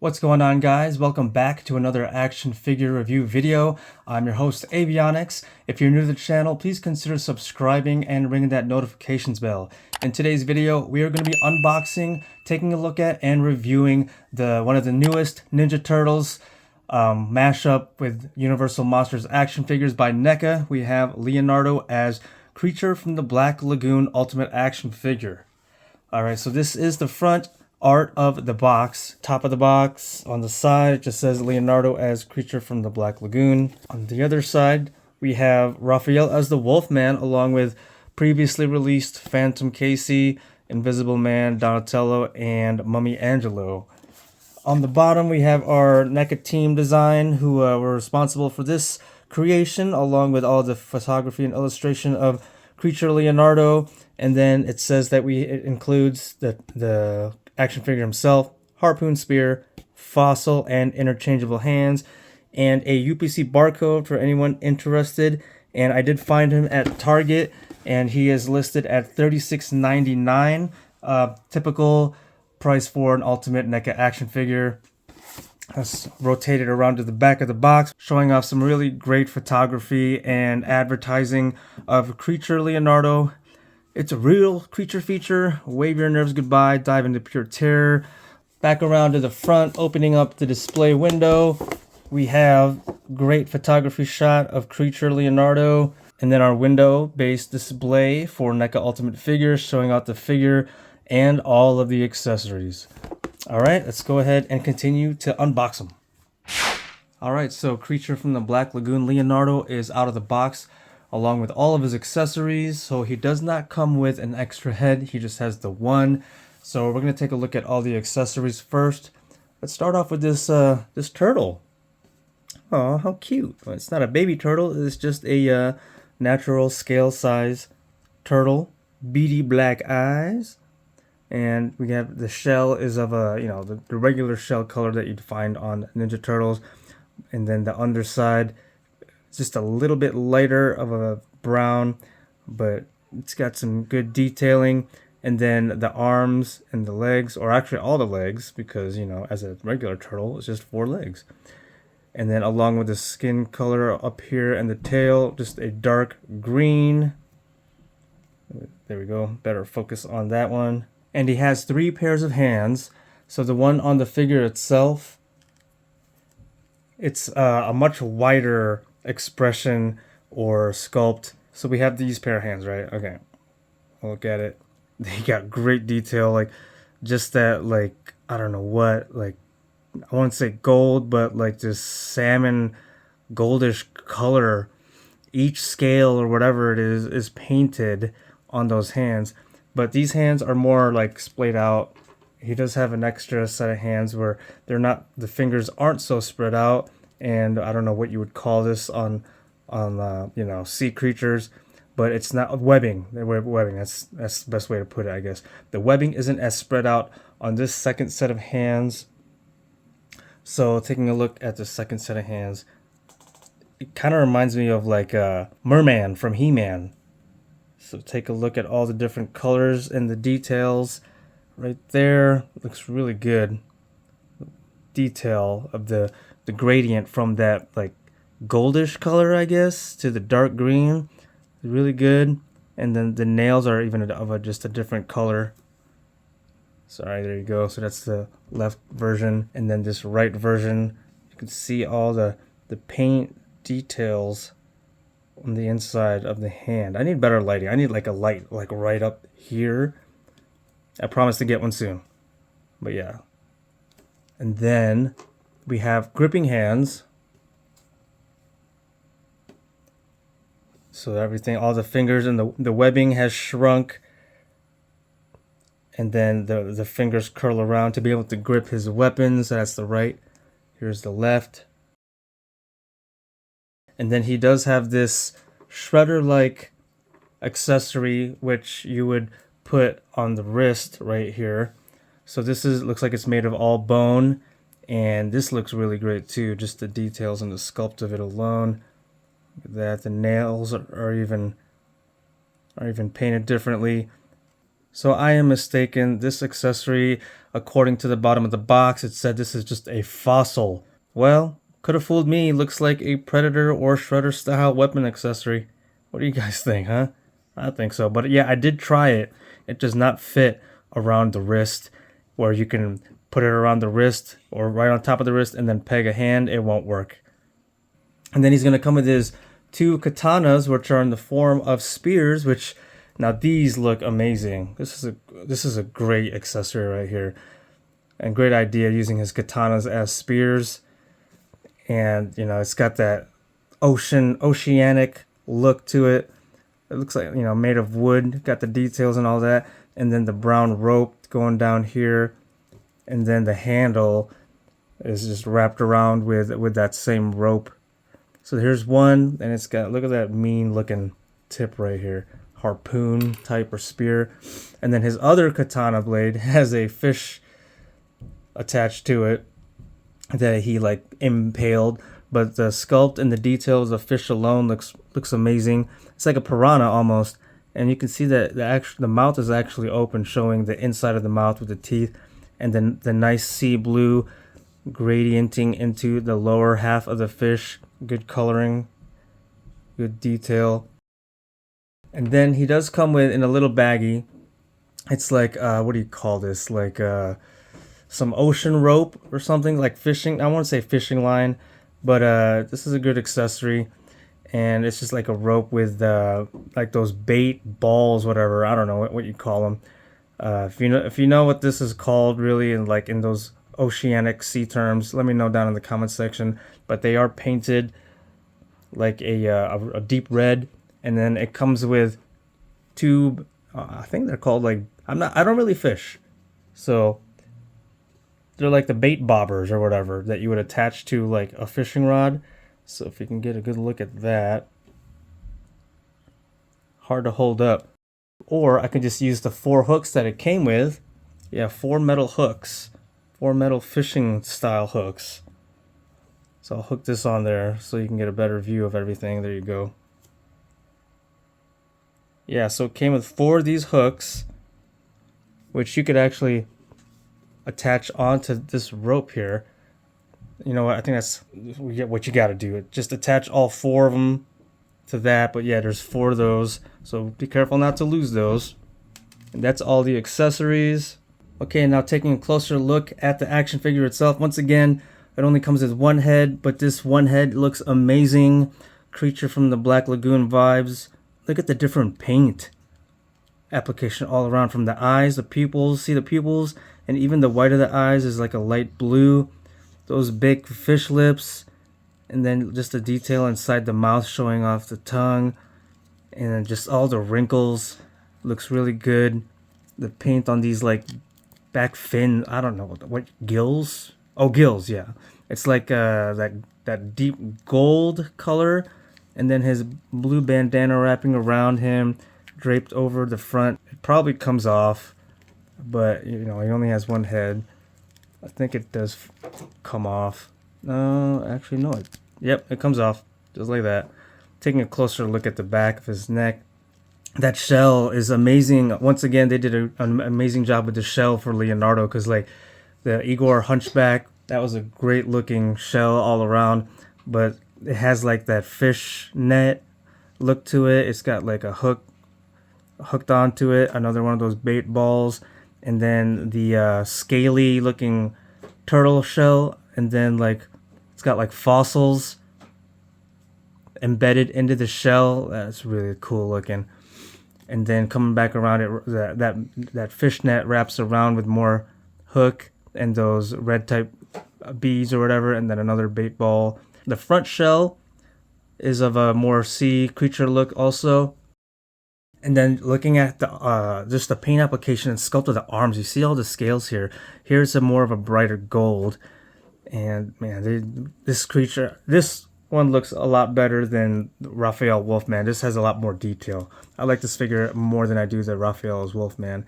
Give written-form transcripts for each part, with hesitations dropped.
What's going on, guys? Welcome back to another action figure review video. I'm your host, Avionics. If you're new to the channel, please consider subscribing and ringing that notifications bell. In today's video, we are going to be unboxing, taking a look at, and reviewing one of the newest Ninja Turtles mashup with Universal Monsters action figures by NECA. We have Leonardo as Creature from the Black Lagoon Ultimate Action Figure. Alright, so this is the front art of the box. Top of the box, on the side, it just says Leonardo as Creature from the Black Lagoon. On the other side, we have Raphael as the Wolfman, along with previously released Phantom Casey, Invisible Man, Donatello, and Mummy Angelo. On the bottom, we have our NECA team design, who were responsible for this creation, along with all the photography and illustration of Creature Leonardo. And then it says that it includes the action figure himself, harpoon spear, fossil, and interchangeable hands, and a UPC barcode for anyone interested. And I did find him at Target, and he is listed at $36.99, typical price for an Ultimate NECA action figure. Let's rotate it around to the back of the box, showing off some really great photography and advertising of Creature Leonardo. It's a real creature feature. Wave your nerves goodbye, dive into pure terror. Back around to the front, opening up the display window, we have great photography shot of Creature Leonardo, and then our window-based display for NECA Ultimate figures, showing out the figure and all of the accessories. Alright, let's go ahead and continue to unbox them. Alright, so Creature from the Black Lagoon Leonardo is out of the box, along with all of his accessories. So he does not come with an extra head, he just has the one. So we're going to take a look at all the accessories first. Let's start off with this this turtle. Oh, how cute. Well, it's not a baby turtle, it's just a natural scale size turtle. Beady black eyes. And we have the shell is of a, the regular shell color that you'd find on Ninja Turtles. And then the underside, just a little bit lighter of a brown, but it's got some good detailing. And then the arms and the legs, or actually all the legs, because as a regular turtle it's just 4 legs. And then along with the skin color up here and the tail, just a dark green. There we go, better focus on that one. And he has 3 pairs of hands. So the one on the figure itself, it's a much wider expression or sculpt. So we have these pair of hands, right? Okay, look at it. They got great detail, like just that, like, I don't know what, like, I won't say gold, but like this salmon goldish color. Each scale or whatever it is painted on those hands, but these hands are more like splayed out. He does have an extra set of hands where they're not, the fingers aren't so spread out. And I don't know what you would call this on sea creatures, but it's not webbing. Webbing. That's the best way to put it, I guess. The webbing isn't as spread out on this second set of hands. So taking a look at the second set of hands, it kind of reminds me of like Merman from He-Man. So take a look at all the different colors and the details right there. It looks really good. Detail of the gradient from that like goldish color, I guess, to the dark green, really good. And then the nails are even of just a different color. Sorry, there you go. So that's the left version, and then this right version, you can see all the paint details on the inside of the hand. I need better lighting. I need like a light like right up here. I promise to get one soon, but yeah. And then we have gripping hands. So everything, all the fingers and the webbing has shrunk. And then the fingers curl around to be able to grip his weapons. That's the right. Here's the left. And then he does have this shredder-like accessory, which you would put on the wrist right here. So this looks like it's made of all bone. And this looks really great too, just the details and the sculpt of it alone. Look at that, the nails are even painted differently. So I am mistaken. This accessory, according to the bottom of the box, it said this is just a fossil. Well, could have fooled me. Looks like a Predator or Shredder style weapon accessory. What do you guys think, huh? I think so. But yeah, I did try it. It does not fit around the wrist, where you can put it around the wrist or right on top of the wrist and then peg a hand. It won't work. And then he's going to come with his 2 katanas, which are in the form of spears, which now these look amazing. This is a great accessory right here. And great idea using his katanas as spears. And, you know, it's got that oceanic look to it. It looks like, you know, made of wood. Got the details and all that. And then the brown rope going down here. And then the handle is just wrapped around with that same rope. So here's one, and it's got, look at that mean looking tip right here. Harpoon type or spear. And then his other katana blade has a fish attached to it that he like impaled. But the sculpt and the details of fish alone looks amazing. It's like a piranha almost. And you can see that the mouth is actually open, showing the inside of the mouth with the teeth. And then the nice sea blue gradienting into the lower half of the fish. Good coloring, good detail. And then he does come with, in a little baggie, it's like, what do you call this? Like some ocean rope or something, like fishing. I won't say fishing line, but this is a good accessory. And it's just like a rope with like those bait balls, whatever. I don't know what you call them. If you know what this is called, really, and like in those oceanic sea terms, let me know down in the comment section. But they are painted like a deep red, and then it comes with 2. I think they're called like, I don't really fish, so they're like the bait bobbers or whatever that you would attach to like a fishing rod. So if you can get a good look at that, hard to hold up. Or I can just use the 4 hooks that it came with. Yeah, 4 metal hooks. 4 metal fishing style hooks. So I'll hook this on there so you can get a better view of everything. There you go. Yeah, so it came with 4 of these hooks, which you could actually attach onto this rope here. You know what? I think that's what you got to do. Just attach all 4 of them to that. But yeah, there's 4 of those. So be careful not to lose those. And that's all the accessories. Okay, now taking a closer look at the action figure itself. Once again, it only comes with 1 head, but this 1 head looks amazing. Creature from the Black Lagoon vibes. Look at the different paint application all around, from the eyes, the pupils. See the pupils? And even the white of the eyes is like a light blue. Those big fish lips. And then just the detail inside the mouth showing off the tongue. And then just all the wrinkles. Looks really good. The paint on these like back fin, I don't know what gills. Oh, gills, yeah. It's like that deep gold color, and then his blue bandana wrapping around him, draped over the front. It probably comes off, but you know, he only has 1 head. I think it does come off. No, actually no. Yep, it comes off just like that. Taking a closer look at the back of his neck. That shell is amazing. Once again, they did an amazing job with the shell for Leonardo, because like the Igor Hunchback, that was a great looking shell all around, but it has like that fish net look to it. It's got like a hook hooked onto it, another one of those bait balls, and then the scaly looking turtle shell, and then like it's got like fossils embedded into the shell. That's really cool looking. And then coming back around it, that fish net wraps around with more hook and those red type beads or whatever, and then another bait ball. The front shell is of a more sea creature look also. And then looking at the just the paint application and sculpt of the arms, you see all the scales here. Here's a more of a brighter gold. And man, this one looks a lot better than Raphael Wolfman. This has a lot more detail. I like this figure more than I do the Raphael's Wolfman.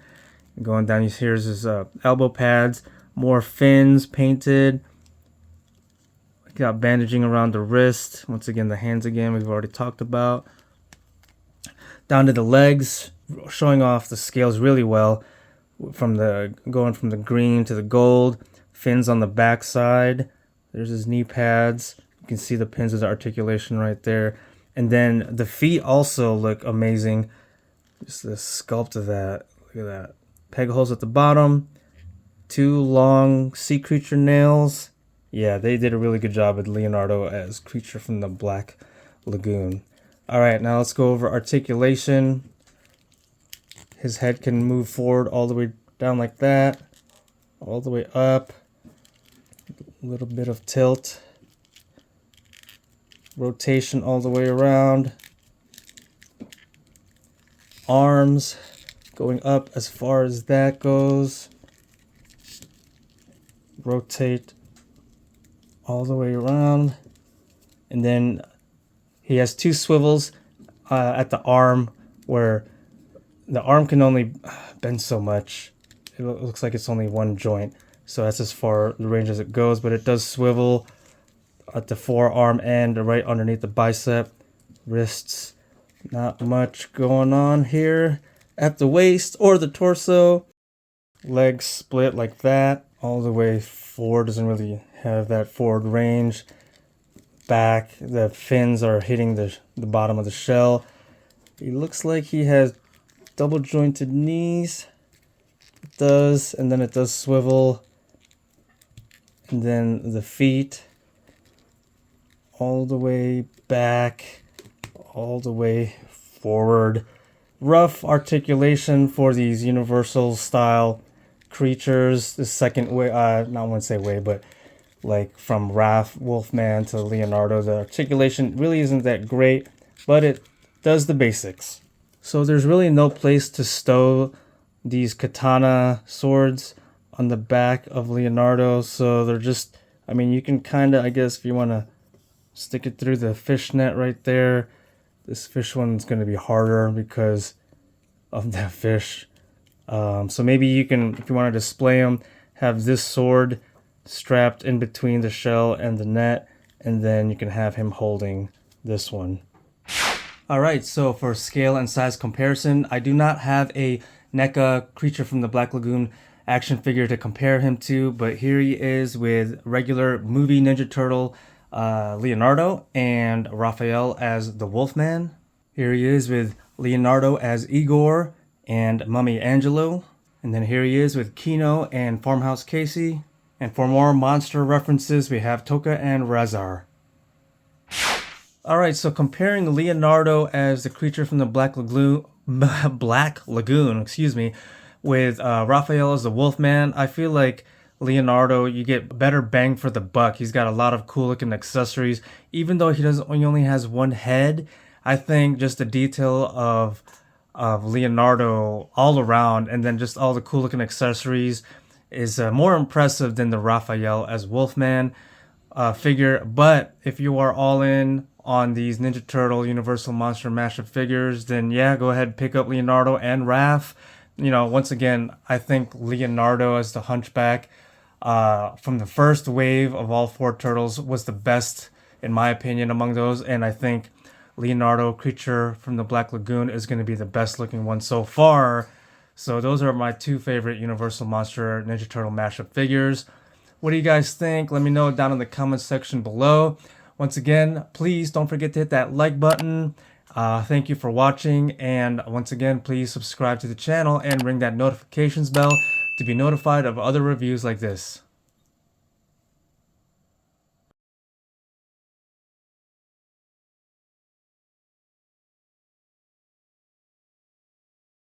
Going down, here's his elbow pads, more fins painted. Got bandaging around the wrist. Once again, the hands again we've already talked about. Down to the legs. showing off the scales really well, from the going from the green to the gold, fins on the back side. There's his knee pads. You can see the pins of the articulation right there. And then the feet also look amazing. Just the sculpt of that. Look at that. Peg holes at the bottom. 2 long sea creature nails. Yeah, they did a really good job with Leonardo as creature from the Black Lagoon. Alright, now let's go over articulation. His head can move forward all the way down like that. All the way up. A little bit of tilt. Rotation all the way around. Arms going up as far as that goes. Rotate all the way around. And then he has 2 swivels at the arm, where the arm can only bend so much. It looks like it's only 1 joint, so that's as far the range as it goes, but it does swivel at the forearm and right underneath the bicep. Wrists, not much going on here at the waist or the torso. Legs split like that all the way forward, doesn't really have that forward range. Back, the fins are hitting the bottom of the shell. He looks like he has double jointed knees. It does, and then it does swivel. And then the feet all the way back, all the way forward. Rough articulation for these universal style creatures. The second way, not want to say way, but like from Raph, Wolfman to Leonardo, the articulation really isn't that great, but it does the basics. So there's really no place to stow these katana swords on the back of Leonardo, so they're just, I mean, you can kind of, I guess, if you want to stick it through the fishnet right there. This fish one's going to be harder because of that fish. So maybe you can, if you want to display them, have this sword strapped in between the shell and the net, and then you can have him holding this one. Alright, so for scale and size comparison, I do not have a NECA Creature from the Black Lagoon action figure to compare him to, but here he is with regular movie Ninja Turtle Leonardo and Raphael as the Wolfman. Here he is with Leonardo as Igor and Mummy Angelo. And then here he is with Kino and Farmhouse Casey. And for more monster references, we have Toka and Razar. Alright, so comparing Leonardo as the creature from the Black Lagoon, with Raphael as the Wolfman, I feel like Leonardo, you get better bang for the buck. He's got a lot of cool looking accessories. Even though he only has 1 head, I think just the detail of Leonardo all around, and then just all the cool looking accessories, is more impressive than the Raphael as Wolfman figure. But if you are all in on these Ninja Turtle Universal Monster Mashup figures, then yeah, go ahead and pick up Leonardo and Raph. You know, once again, I think Leonardo as the Hunchback from the first wave of all 4 turtles was the best, in my opinion, among those. And I think Leonardo, Creature from the Black Lagoon, is going to be the best looking one so far. So those are my 2 favorite Universal Monster Ninja Turtle mashup figures. What do you guys think? Let me know down in the comments section below. Once again, please don't forget to hit that like button. Thank you for watching, and once again, please subscribe to the channel and ring that notifications bell to be notified of other reviews like this.